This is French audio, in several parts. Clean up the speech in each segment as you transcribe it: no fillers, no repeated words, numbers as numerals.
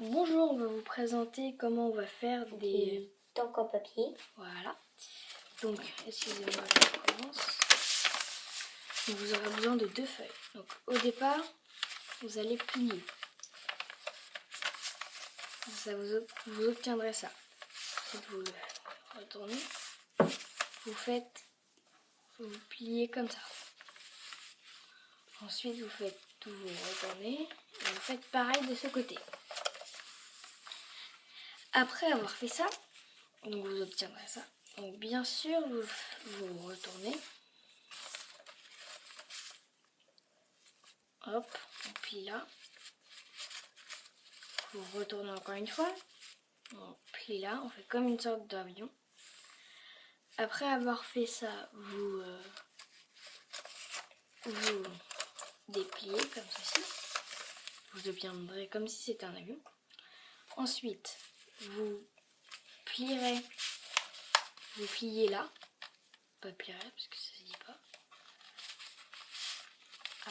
Bonjour, on va vous présenter comment on va faire des tanks en papier. Voilà. Donc, excusez-moi, je commence. Donc, vous aurez besoin de 2 feuilles. Donc, au départ, vous allez plier. Vous obtiendrez ça. Ensuite, vous le retournez. Vous pliez comme ça. Ensuite, vous retournez. Et vous faites pareil de ce côté. Après avoir fait ça, donc vous obtiendrez ça. Donc bien sûr, vous retournez. Hop, on plie là. Vous retournez encore une fois. On plie là, on fait comme une sorte d'avion. Après avoir fait ça, vous dépliez comme ceci. Vous obtiendrez comme si c'était un avion. Ensuite, vous pliez là. Pas plier parce que ça se dit pas. Ah.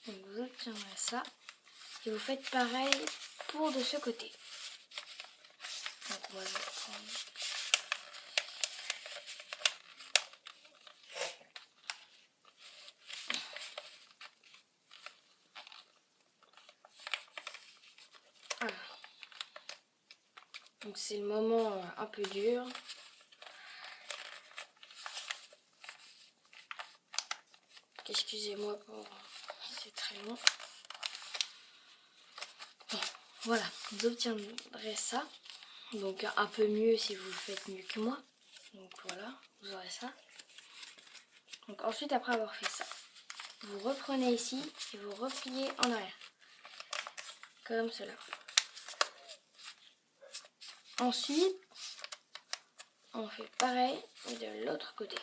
Donc vous obtiendrez ça. Et vous faites pareil pour de ce côté. Donc moi je vais prendre... Voilà. Donc c'est le moment un peu dur. Excusez-moi pour... c'est très long. Bon, voilà, vous obtiendrez ça. Donc un peu mieux si vous le faites mieux que moi. Donc voilà, vous aurez ça. Donc ensuite, après avoir fait ça, vous reprenez ici et vous repliez en arrière. Comme cela. Ensuite, on fait pareil de l'autre côté.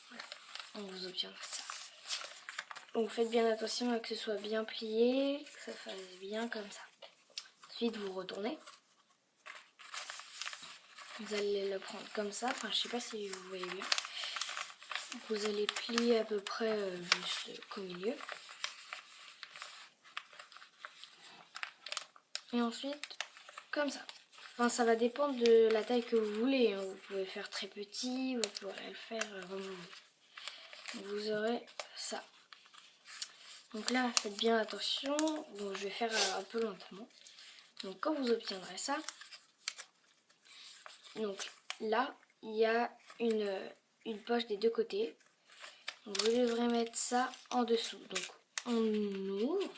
Voilà, on vous obtiendra ça. Donc faites bien attention à que ce soit bien plié, que ça fasse bien comme ça. Ensuite, vous retournez. Vous allez le prendre comme ça. Enfin, je sais pas si vous voyez bien. Vous allez plier à peu près juste qu'au milieu. Et ensuite, comme ça. Enfin, ça va dépendre de la taille que vous voulez. Vous pouvez faire très petit, vous pourrez le faire comme vous voulez. Donc, vous aurez ça. Donc là, faites bien attention. Donc, je vais faire un peu lentement. Donc, quand vous obtiendrez ça, donc là, il y a une poche des deux côtés. Donc, vous devrez mettre ça en dessous. Donc, on ouvre,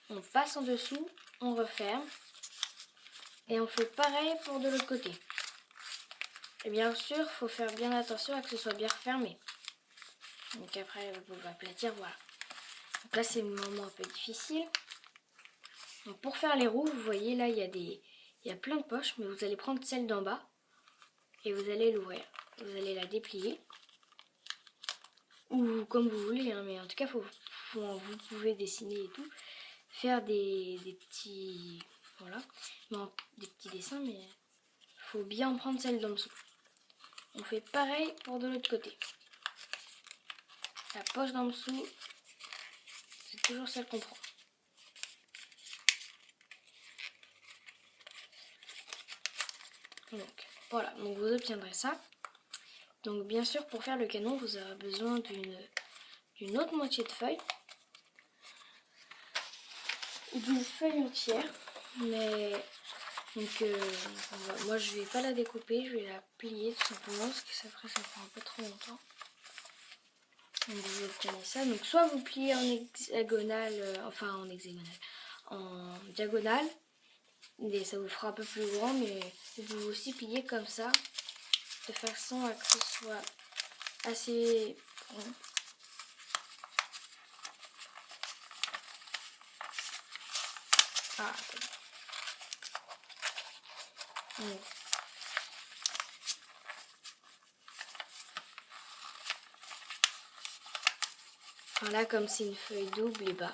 on passe en dessous, on referme. Et on fait pareil pour de l'autre côté. Et bien sûr, il faut faire bien attention à que ce soit bien refermé. Donc après, vous pouvez aplatir, voilà. Donc là, c'est le moment un peu difficile. Donc pour faire les roues, vous voyez là, il y a plein de poches, mais vous allez prendre celle d'en bas et vous allez l'ouvrir. Vous allez la déplier. Ou comme vous voulez, hein, mais en tout cas, vous pouvez dessiner et tout. Faire des petits... Voilà. Non, des petits dessins, mais il faut bien prendre celle d'en dessous. On fait pareil pour de l'autre côté. La poche d'en dessous, c'est toujours celle qu'on prend. Donc voilà, donc vous obtiendrez ça. Donc bien sûr, pour faire le canon, vous aurez besoin d'une autre moitié de feuille. D'une feuille entière. Mais donc moi je vais pas la découper, je vais la plier tout simplement parce que après ça prend un peu trop longtemps. Donc vous obtenez ça. Donc soit vous pliez en hexagonale, en diagonale. Et ça vous fera un peu plus grand, mais vous pouvez aussi plier comme ça, de façon à que ce soit assez rond. Ah, donc. Enfin là, comme c'est une feuille double, et bah,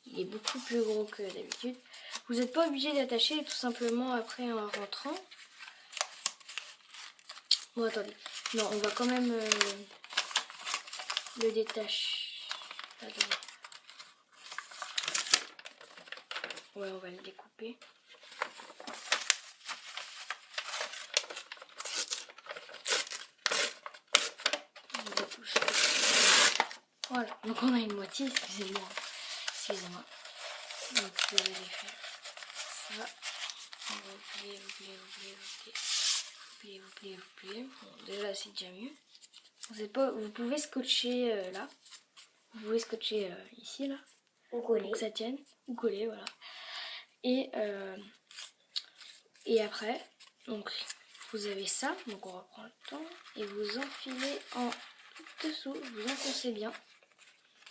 il est beaucoup plus gros que d'habitude. Vous n'êtes pas obligé d'attacher tout simplement après en rentrant. Bon, attendez. Non, on va quand même le détacher. Attendez. Ouais, on va le découper. Voilà, donc on a une moitié, excusez-moi. Excusez-moi. Donc je vais faire ça. On va oublier. Bon, déjà c'est déjà mieux. Vous pouvez scotcher là. Vous pouvez scotcher ici là. Ou coller. Pour que ça tienne. Ou coller, voilà. Et après, donc vous avez ça. Donc on reprend le temps. Et vous enfilez en dessous. Vous enfoncez bien.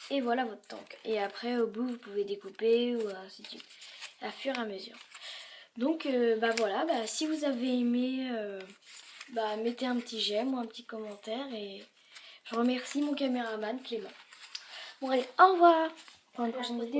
Et voilà votre tank. Et après au bout vous pouvez découper ou ainsi de suite. À fur et à mesure. Donc bah voilà, bah, si vous avez aimé, bah, mettez un petit j'aime ou un petit commentaire. Et je remercie mon caméraman Clément. Bon allez, au revoir pour une prochaine vidéo.